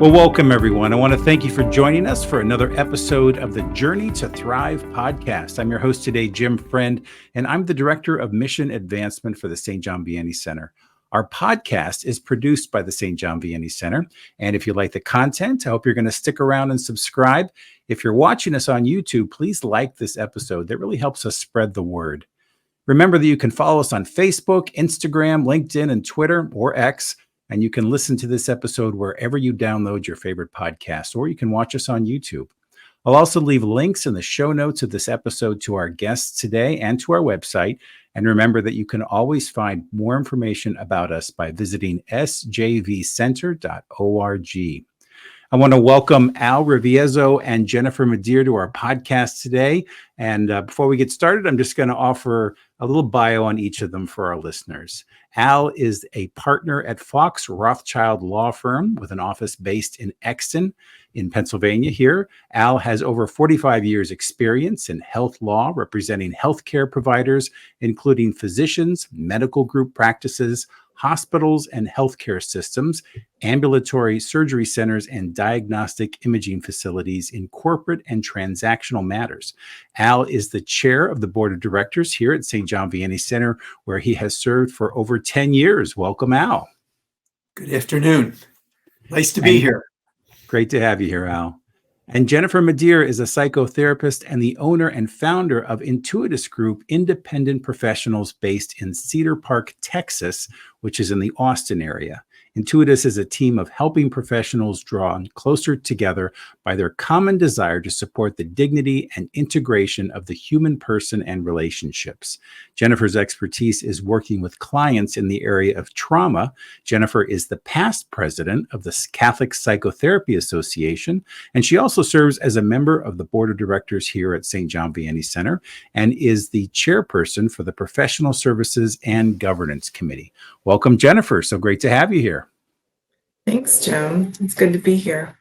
Well, welcome everyone. I want to thank you for joining us for another episode of the Journey to Thrive podcast. I'm your host today, Jim Friend, and I'm the Director of Mission Advancement for the St. John Vianney Center. Our podcast is produced by the St. John Vianney Center. And if you like the content, I hope you're going to stick around and subscribe. If you're watching us on YouTube, please like this episode. That really helps us spread the word. Remember that you can follow us on Facebook, Instagram, LinkedIn, and Twitter, or X. And you can listen to this episode wherever you download your favorite podcast, or you can watch us on YouTube. I'll also leave links in the show notes of this episode to our guests today and to our website. And remember that you can always find more information about us by visiting sjvcenter.org. I want to welcome Al Reviezo and Jennifer Madeir to our podcast today. And before we get started, I'm just going to offer a little bio on each of them for our listeners. Al is a partner at Fox Rothschild Law Firm with an office based in Exton in Pennsylvania here. Al has over 45 years experience in health law, representing healthcare providers, including physicians, medical group practices, hospitals and healthcare systems, ambulatory surgery centers, and diagnostic imaging facilities in corporate and transactional matters. Al is the chair of the board of directors here at St. John Vianney Center, where he has served for over 10 years. Welcome, Al. Good afternoon. Nice to be here. Great to have you here, Al. And Jennifer Madeir is a psychotherapist and the owner and founder of Intuitus Group, independent professionals based in Cedar Park, Texas, which is in the Austin area. Intuitus is a team of helping professionals drawn closer together by their common desire to support the dignity and integration of the human person and relationships. Jennifer's expertise is working with clients in the area of trauma. Jennifer is the past president of the Catholic Psychotherapy Association, and she also serves as a member of the board of directors here at St. John Vianney Center and is the chairperson for the Professional Services and Governance Committee. Welcome, Jennifer. So great to have you here. Thanks, Jim. It's good to be here.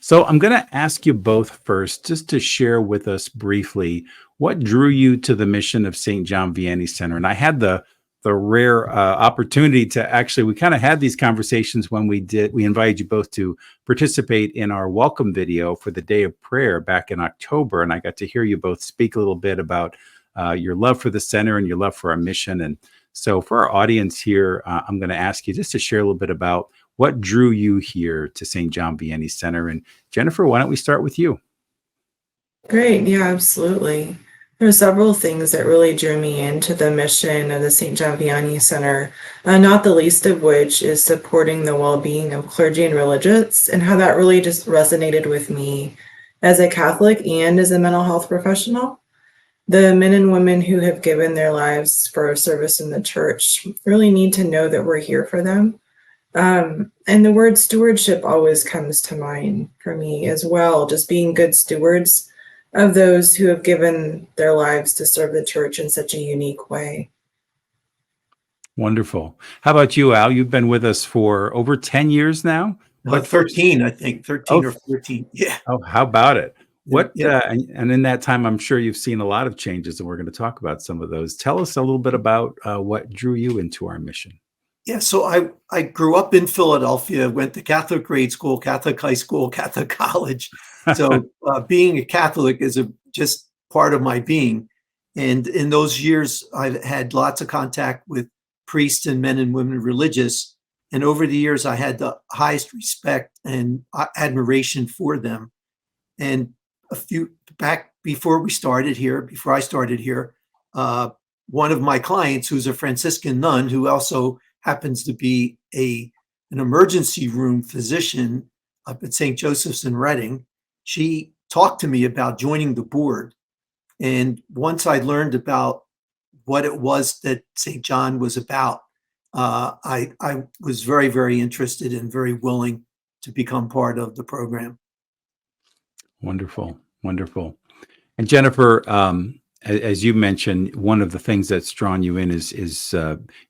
So I'm going to ask you both first, just to share with us briefly what drew you to the mission of St. John Vianney Center. And I had the rare opportunity to actually, we kind of had these conversations when we invited you both to participate in our welcome video for the Day of Prayer back in October. And I got to hear you both speak a little bit about your love for the center and your love for our mission. And so for our audience here, I'm going to ask you just to share a little bit about what drew you here to St. John Vianney Center. And Jennifer, why don't we start with you? Great. Yeah, absolutely. There are several things that really drew me into the mission of the St. John Vianney Center, not the least of which is supporting the well-being of clergy and religious, and how that really just resonated with me as a Catholic and as a mental health professional. The men and women who have given their lives for service in the church really need to know that we're here for them. And the word stewardship always comes to mind for me as well, just being good stewards of those who have given their lives to serve the church in such a unique way. Wonderful. How about you, Al? You've been with us for over 10 years now? But 13, I think, 13 or 14. Yeah. Oh, how about it? What? Yeah. And in that time, I'm sure you've seen a lot of changes, and we're going to talk about some of those. Tell us a little bit about what drew you into our mission. Yeah, so I grew up in Philadelphia, went to Catholic grade school, Catholic high school, Catholic college. So being a Catholic is just part of my being. And in those years, I've had lots of contact with priests and men and women religious. And over the years, I had the highest respect and admiration for them. And back before I started here, one of my clients, who's a Franciscan nun, who also happens to be an emergency room physician up at St. Joseph's in Reading, she talked to me about joining the board. And once I learned about what it was that St. John was about, I was very, very interested and very willing to become part of the program. Wonderful, wonderful. And Jennifer, as you mentioned, one of the things that's drawn you in is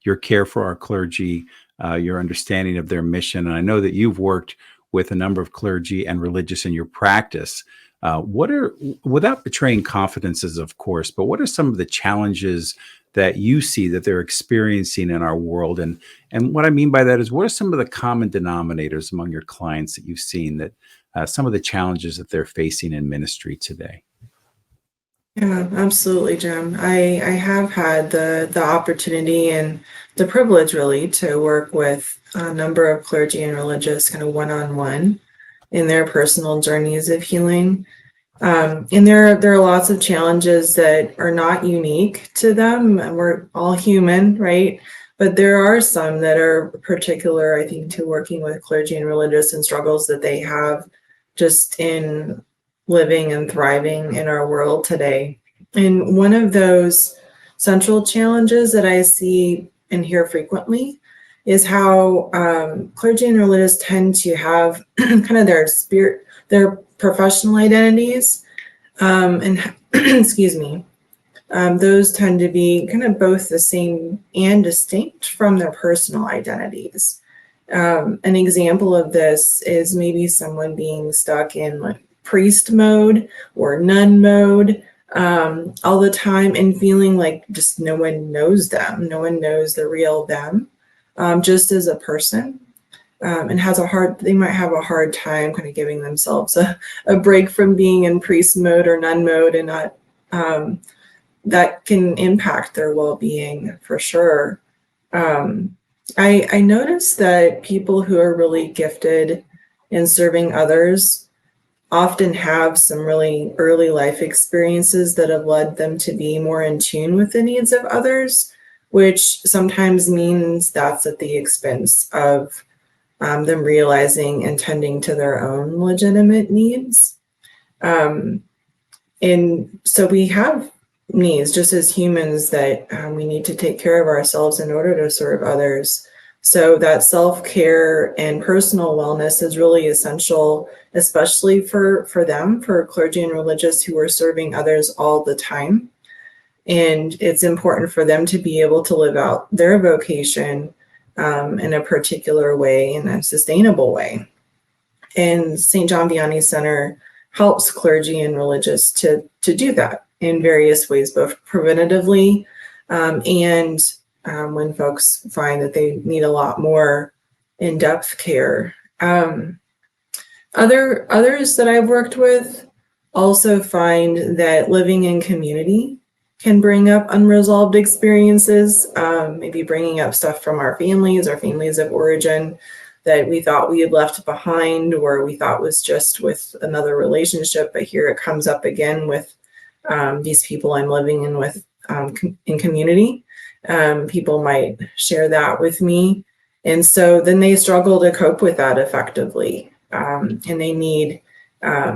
your care for our clergy, your understanding of their mission. And I know that you've worked with a number of clergy and religious in your practice. Without betraying confidences, of course, but what are some of the challenges that you see that they're experiencing in our world? And what I mean by that is, what are some of the common denominators among your clients that you've seen, that some of the challenges that they're facing in ministry today? Yeah, absolutely, Jim. I have had the opportunity and the privilege really to work with a number of clergy and religious kind of one-on-one in their personal journeys of healing. And there are lots of challenges that are not unique to them. And we're all human, right? But there are some that are particular, I think, to working with clergy and religious and struggles that they have just in living and thriving in our world today. And one of those central challenges that I see and hear frequently is how clergy and religious tend to have kind of their professional identities, and excuse me, those tend to be kind of both the same and distinct from their personal identities. An example of this is maybe someone being stuck in like priest mode or nun mode all the time and feeling like just no one knows them, no one knows the real them, just as a person. And they might have a hard time kind of giving themselves a break from being in priest mode or nun mode, and not that can impact their well-being for sure. I noticed that people who are really gifted in serving others often have some really early life experiences that have led them to be more in tune with the needs of others, which sometimes means that's at the expense of them realizing and tending to their own legitimate needs. And so we have needs just as humans that we need to take care of ourselves in order to serve others. So that self-care and personal wellness is really essential, especially for them, for clergy and religious who are serving others all the time. And it's important for them to be able to live out their vocation in a particular way, in a sustainable way. And St. John Vianney Center helps clergy and religious to do that in various ways, both preventatively and when folks find that they need a lot more in-depth care. Others that I've worked with also find that living in community can bring up unresolved experiences, maybe bringing up stuff from our families of origin that we thought we had left behind, or we thought was just with another relationship, but here it comes up again with these people I'm living in with in community. People might share that with me. And so then they struggle to cope with that effectively. And they need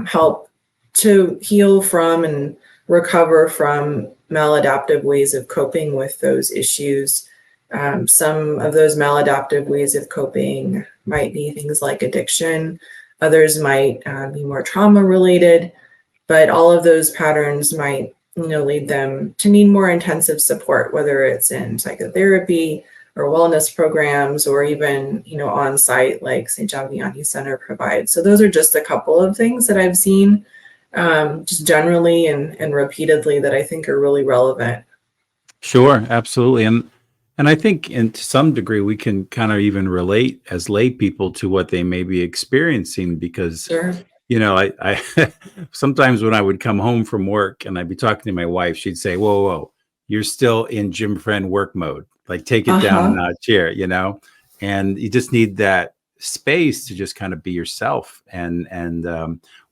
help to heal from and recover from maladaptive ways of coping with those issues. Some of those maladaptive ways of coping might be things like addiction. Others might be more trauma related, but all of those patterns might, lead them to need more intensive support, whether it's in psychotherapy or wellness programs, or even, on site like St. John Vianney Center provides. So those are just a couple of things that I've seen just generally and repeatedly that I think are really relevant. Sure, absolutely. And I think to some degree we can kind of even relate as lay people to what they may be experiencing, because Sure. I sometimes when I would come home from work and I'd be talking to my wife, she'd say, whoa, you're still in Jim Friend work mode. Like, take it down a notch here, and you just need that space to just kind of be yourself. And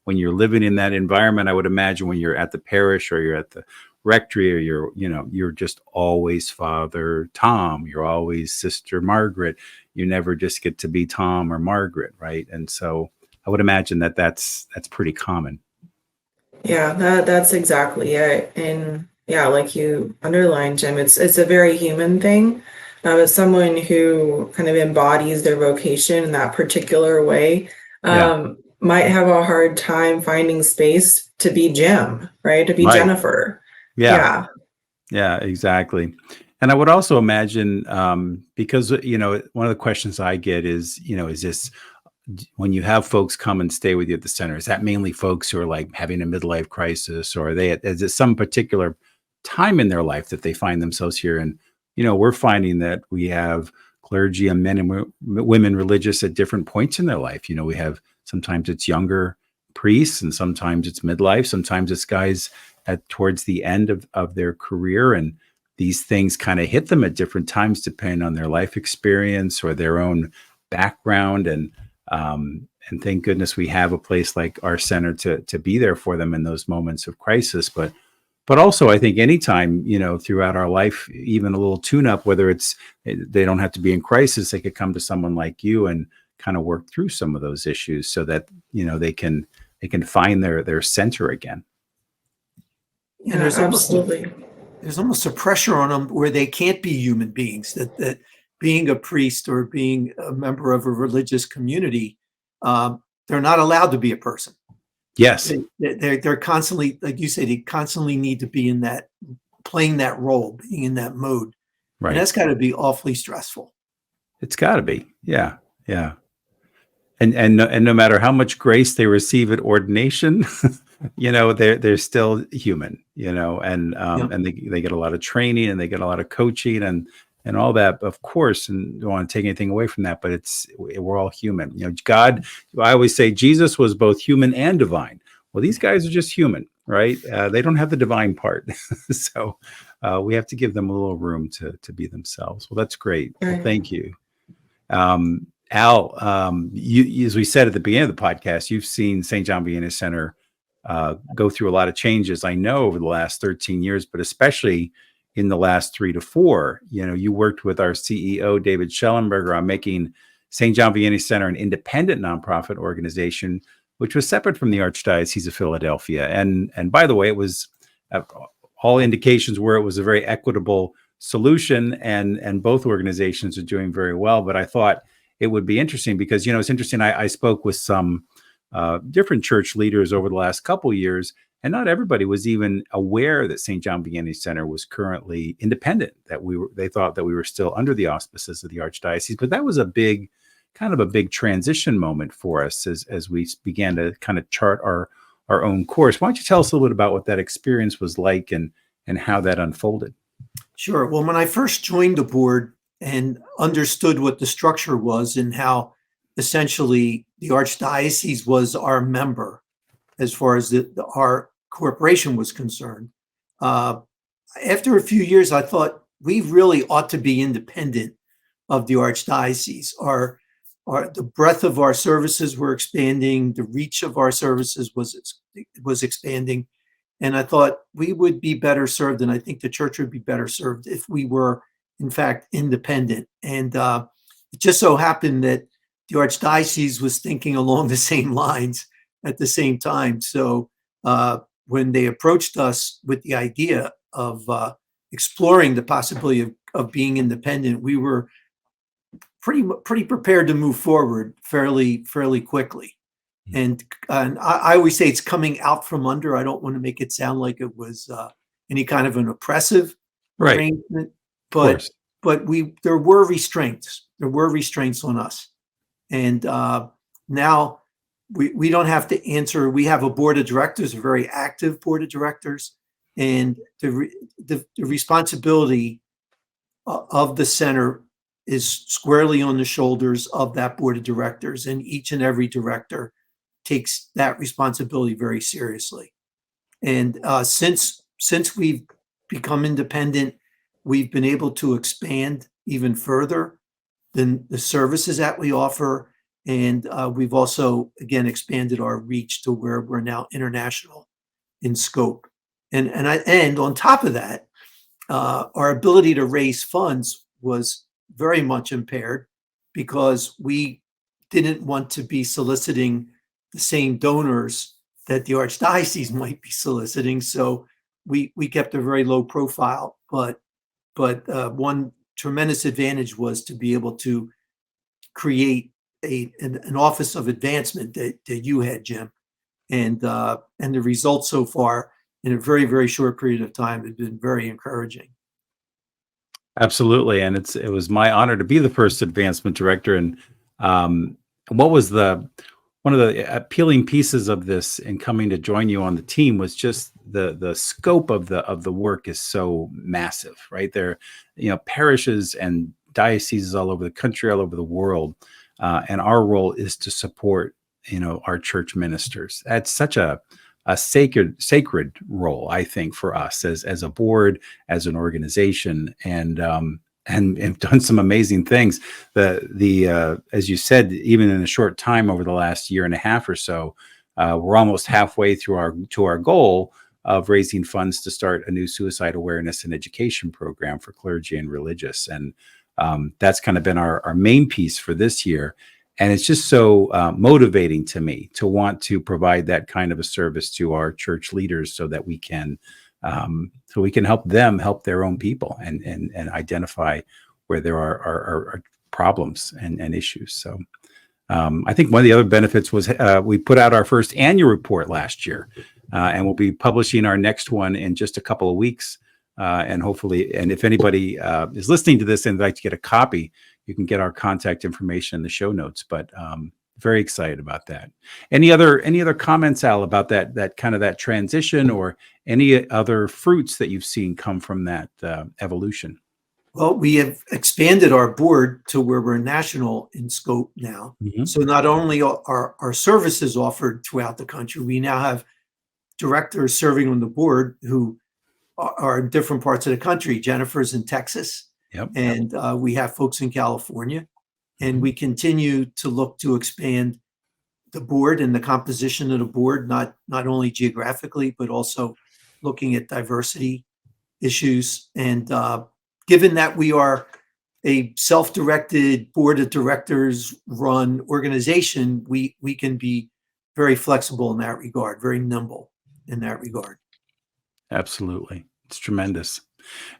when you're living in that environment, I would imagine when you're at the parish or you're at the rectory, or you're just always Father Tom, you're always Sister Margaret. You never just get to be Tom or Margaret, right? And so I would imagine that that's pretty common. Yeah, that's exactly it. And yeah, like you underlined, Jim, it's a very human thing. As someone who kind of embodies their vocation in that particular way, might have a hard time finding space to be Jim, right? To be Right. Jennifer. Yeah, exactly. And I would also imagine, because, one of the questions I get is, is this, when you have folks come and stay with you at the center, is that mainly folks who are like having a midlife crisis, or is it some particular time in their life that they find themselves here. And, we're finding that we have clergy and men and women religious at different points in their life. We have, sometimes it's younger priests, and sometimes it's midlife. Sometimes it's guys towards the end of their career. And these things kind of hit them at different times, depending on their life experience or their own background. And thank goodness we have a place like our center to be there for them in those moments of crisis. But also, I think anytime, throughout our life, even a little tune-up, whether they don't have to be in crisis, they could come to someone like you and kind of work through some of those issues so that, they can find their center again. And Yeah, there's absolutely. there's almost a pressure on them where they can't be human beings, that being a priest or being a member of a religious community, they're not allowed to be a person. Yes. They're constantly, like you say, they constantly need to be in that, playing that role, being in that mode. Right. And that's got to be awfully stressful. It's got to be. Yeah. Yeah. And no matter how much grace they receive at ordination, they're still human, and they get a lot of training and they get a lot of coaching and all that, of course, and don't want to take anything away from that, but we're all human. God, I always say Jesus was both human and divine. Well, these guys are just human, right? They don't have the divine part. So we have to give them a little room to be themselves. Well, that's great. Well, thank you. Al, you, as we said at the beginning of the podcast, you've seen St. John Vianney Center go through a lot of changes, I know, over the last 13 years, but especially in the last 3 to 4. You worked with our CEO, David Schellenberger, on making St. John Vianney Center an independent nonprofit organization, which was separate from the Archdiocese of Philadelphia. And by the way, it was all indications were it was a very equitable solution, and both organizations are doing very well. But I thought it would be interesting because, it's interesting. I spoke with some different church leaders over the last couple of years, and not everybody was even aware that St. John Vianney Center was currently independent, that they thought that we were still under the auspices of the Archdiocese. But that was a big transition moment for us as we began to kind of chart our own course. Why don't you tell us a little bit about what that experience was like and how that unfolded? Sure. Well, when I first joined the board and understood what the structure was and how essentially the Archdiocese was our member as far as our corporation was concerned, after a few years, I thought we really ought to be independent of the Archdiocese. The breadth of our services were expanding, the reach of our services was expanding. And I thought we would be better served, and I think the church would be better served if we were, in fact, independent. And it just so happened that the Archdiocese was thinking along the same lines at the same time. So when they approached us with the idea of exploring the possibility of being independent, we were pretty prepared to move forward fairly quickly. And I always say it's coming out from under. I don't want to make it sound like it was any kind of an oppressive arrangement, but there were restraints. There were restraints on us, and now we don't have to answer. We have a board of directors, a very active board of directors, and the responsibility of the center is squarely on the shoulders of that board of directors, and each and every director takes that responsibility very seriously. And since we've become independent, we've been able to expand even further than the services that we offer. And we've also, again, expanded our reach to where we're now international in scope. And on top of that, our ability to raise funds was very much impaired because we didn't want to be soliciting the same donors that the Archdiocese might be soliciting. So we kept a very low profile, but one tremendous advantage was to be able to create an office of advancement that you had, Jim. And the results so far in a very, very short period of time have been very encouraging. Absolutely. And it was my honor to be the first advancement director. And what was one of the appealing pieces of this and coming to join you on the team was just the scope of the work is so massive, right? There, parishes and dioceses all over the country, all over the world, and our role is to support, our church ministers. That's such a sacred role, I think, for us as a board, as an organization, and have done some amazing things. The as you said, even in a short time over the last year and a half or so, we're almost halfway through our goal of raising funds to start a new suicide awareness and education program for clergy and religious, and that's kind of been our main piece for this year. And it's just so motivating to me to want to provide that kind of a service to our church leaders, so that we can help them help their own people and identify where there are problems and issues. So I think one of the other benefits was we put out our first annual report last year, and we'll be publishing our next one in just a couple of weeks. And hopefully, and if anybody is listening to this and would like to get a copy, you can get our contact information in the show notes. But very excited about that. Any other comments, Al, about that kind of that transition, or any other fruits that you've seen come from that evolution? Well, we have expanded our board to where we're national in scope now. Mm-hmm. So not only are our services offered throughout the country, we now have directors serving on the board who are in different parts of the country. Jennifer's in Texas. Yep. And we have folks in California, and we continue to look to expand the board and the composition of the board, not only geographically, but also looking at diversity issues. And given that we are a self-directed board of directors run organization, we can be very flexible in that regard, very nimble in that regard. Absolutely. It's tremendous.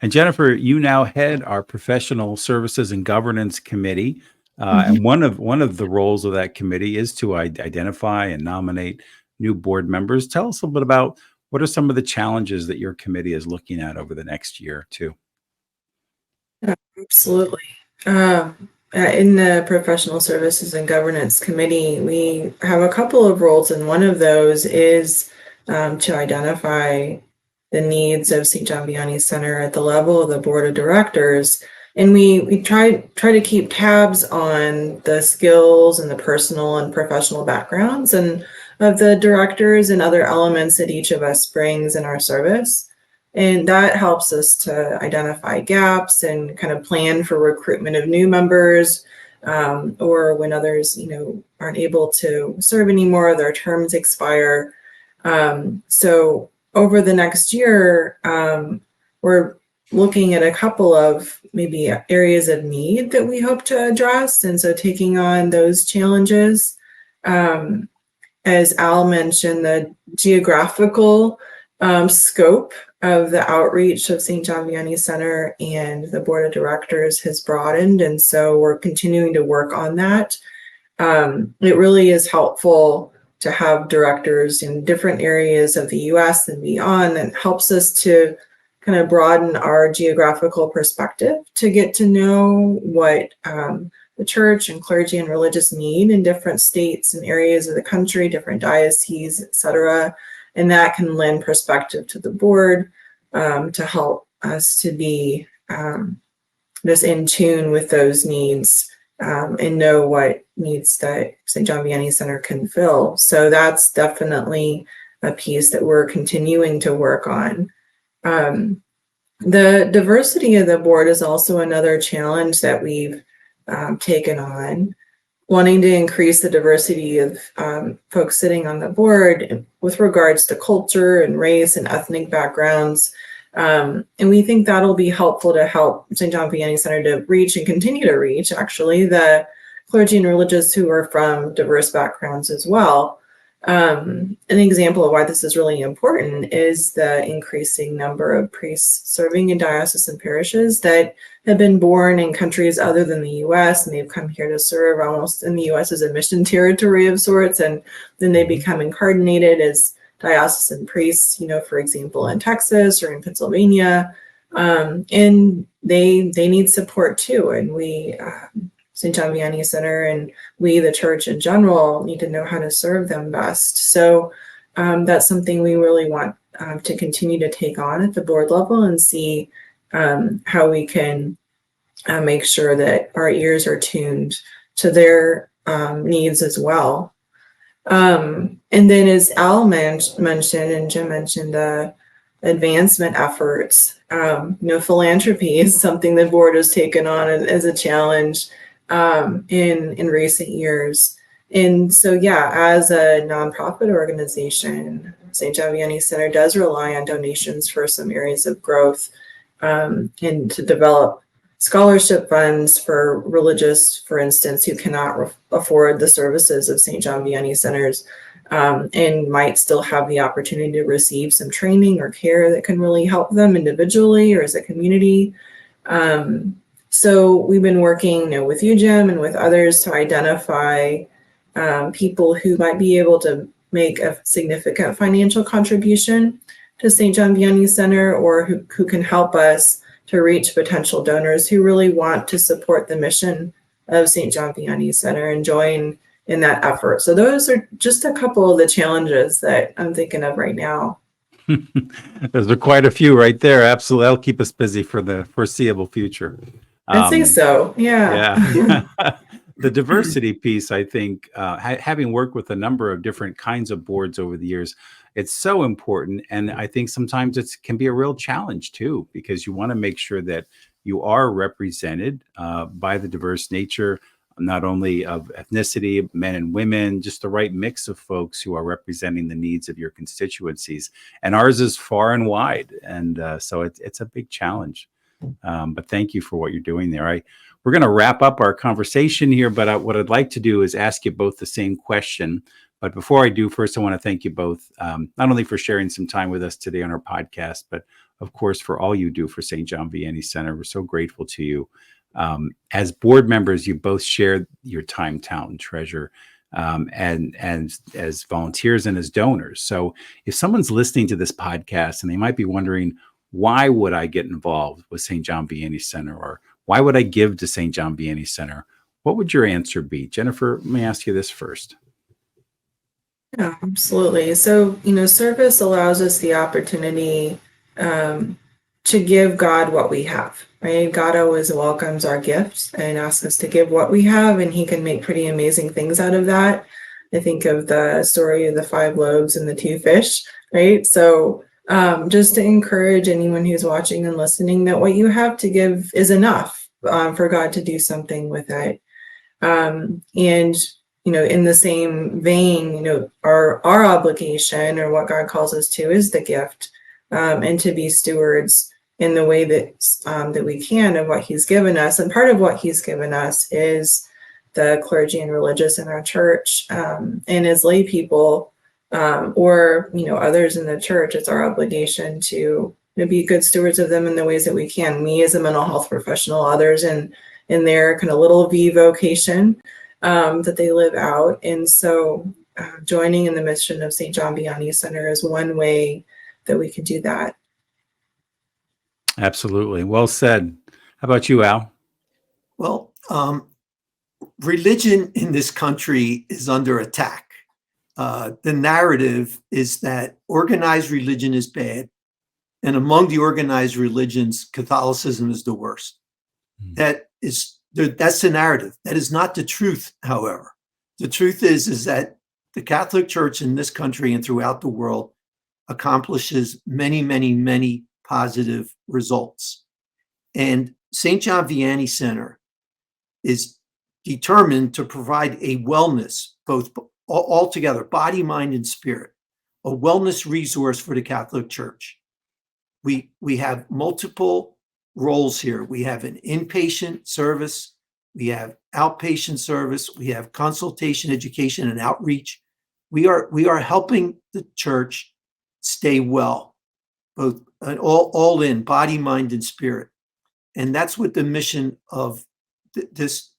And Jennifer, you now head our Professional Services and Governance Committee. And one of the roles of that committee is to identify and nominate new board members. Tell us a little bit about what are some of the challenges that your committee is looking at over the next year or two. Absolutely. In the Professional Services and Governance Committee, we have a couple of roles, and one of those is to identify the needs of St. John Vianney Center at the level of the board of directors. And we try to keep tabs on the skills and the personal and professional backgrounds and of the directors and other elements that each of us brings in our service. And that helps us to identify gaps and kind of plan for recruitment of new members, or when others, aren't able to serve anymore, their terms expire. So over the next year, we're looking at a couple of maybe areas of need that we hope to address. And so taking on those challenges, as Al mentioned, the geographical scope of the outreach of St. John Vianney Center and the board of directors has broadened. And so we're continuing to work on that. It really is helpful to have directors in different areas of the US and beyond. That helps us to kind of broaden our geographical perspective to get to know what the church and clergy and religious need in different states and areas of the country, different dioceses, et cetera. And that can lend perspective to the board to help us to be just in tune with those needs and know what needs that St. John Vianney Center can fill. So that's definitely a piece that we're continuing to work on. The diversity of the board is also another challenge that we've taken on, wanting to increase the diversity of folks sitting on the board with regards to culture and race and ethnic backgrounds. And we think that'll be helpful to help St. John Vianney Center to reach and continue to reach, actually, the clergy and religious who are from diverse backgrounds as well. An example of why this is really important is the increasing number of priests serving in diocesan parishes that have been born in countries other than the US, and they've come here to serve almost in the US as a mission territory of sorts, and then they become incarnated as diocesan priests, for example, in Texas or in Pennsylvania, and they need support too. And we, St. John Vianney Center, and we, the church in general, need to know how to serve them best. So That's something we really want to continue to take on at the board level and see how we can make sure that our ears are tuned to their needs as well. And then as Al mentioned and Jim mentioned, the advancement efforts, philanthropy is something the board has taken on as a challenge in recent years. And so, yeah, as a nonprofit organization, St. John Vianney Center does rely on donations for some areas of growth and to develop scholarship funds for religious, for instance, who cannot afford the services of St. John Vianney Centers and might still have the opportunity to receive some training or care that can really help them individually or as a community. So we've been working with you, Jim, and with others to identify people who might be able to make a significant financial contribution to St. John Vianney Center, or who can help us to reach potential donors who really want to support the mission of St. John Vianney Center and join in that effort. So those are just a couple of the challenges that I'm thinking of right now. Those are quite a few right there. Absolutely. That'll keep us busy for the foreseeable future. I think so. Yeah. The diversity piece, I think, having worked with a number of different kinds of boards over the years, it's so important. And I think sometimes it can be a real challenge too, because you want to make sure that you are represented by the diverse nature, not only of ethnicity, men and women, just the right mix of folks who are representing the needs of your constituencies. And ours is far and wide. And so it's a big challenge. But thank you for what you're doing there. We're going to wrap up our conversation here, but what I'd like to do is ask you both the same question. But before I do, first, I want to thank you both, not only for sharing some time with us today on our podcast, but of course, for all you do for St. John Vianney Center. We're so grateful to you. As board members, you both share your time, talent, and treasure, and as volunteers and as donors. So if someone's listening to this podcast and they might be wondering, why would I get involved with St. John Vianney Center, or why would I give to St. John Vianney Center? What would your answer be? Jennifer, let me ask you this first. Yeah, absolutely. So, service allows us the opportunity to give God what we have, right? God always welcomes our gifts and asks us to give what we have, and he can make pretty amazing things out of that. I think of the story of the 5 loaves and the 2 fish, right? So just to encourage anyone who's watching and listening that what you have to give is enough for God to do something with it. And in the same vein, our obligation, or what God calls us to, is the gift, and to be stewards in the way that we can of what he's given us. And part of what he's given us is the clergy and religious in our church, and as lay people, or others in the church, it's our obligation to be good stewards of them in the ways that we can. Me as a mental health professional, others in their kind of little V vocation that they live out. And so joining in the mission of St. John Vianney Center is one way that we can do that. Absolutely. Well said. How about you, Al? Well, religion in this country is under attack. The narrative is that organized religion is bad, and among the organized religions, Catholicism is the worst. That's the narrative. That is not the truth, however. The truth is that the Catholic Church in this country and throughout the world accomplishes many, many, many positive results. And St. John Vianney Center is determined to provide a wellness, both altogether, body, mind, and spirit, a wellness resource for the Catholic Church. We have multiple roles here. We have an inpatient service, we have outpatient service, we have consultation, education, and outreach. We are helping the church stay well, both all in body, mind, and spirit. And that's what the mission of this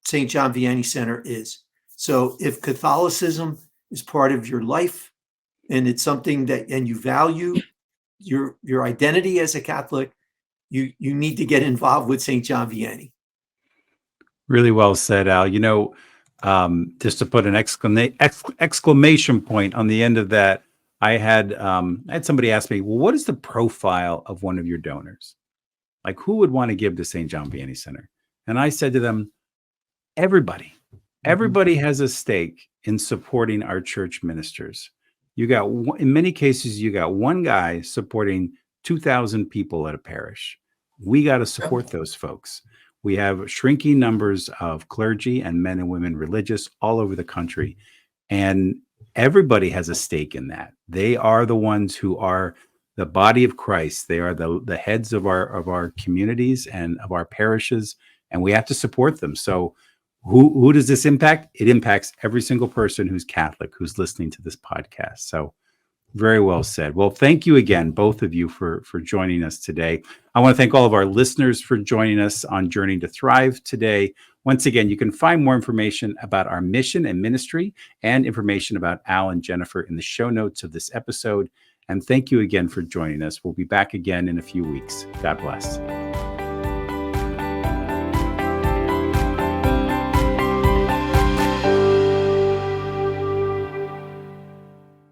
St. John Vianney Center is. So if Catholicism is part of your life, and it's something that, and you value your identity as a Catholic, you need to get involved with St. John Vianney. Really well said, Al. Just to put an exclamation point on the end of that, I had somebody ask me, well, what is the profile of one of your donors? Like, who would want to give to St. John Vianney Center? And I said to them, everybody. Everybody has a stake in supporting our church ministers. You got, in many cases, you got one guy supporting 2,000 people at a parish. We got to support those folks. We have shrinking numbers of clergy and men and women religious all over the country. And everybody has a stake in that. They are the ones who are the body of Christ. They are the heads of our communities and of our parishes, and we have to support them. So who does this impact? It impacts every single person who's Catholic, who's listening to this podcast. So very well said. Well, thank you again, both of you, for joining us today. I want to thank all of our listeners for joining us on Journey to Thrive today. Once again, you can find more information about our mission and ministry and information about Al and Jennifer in the show notes of this episode. And thank you again for joining us. We'll be back again in a few weeks. God bless.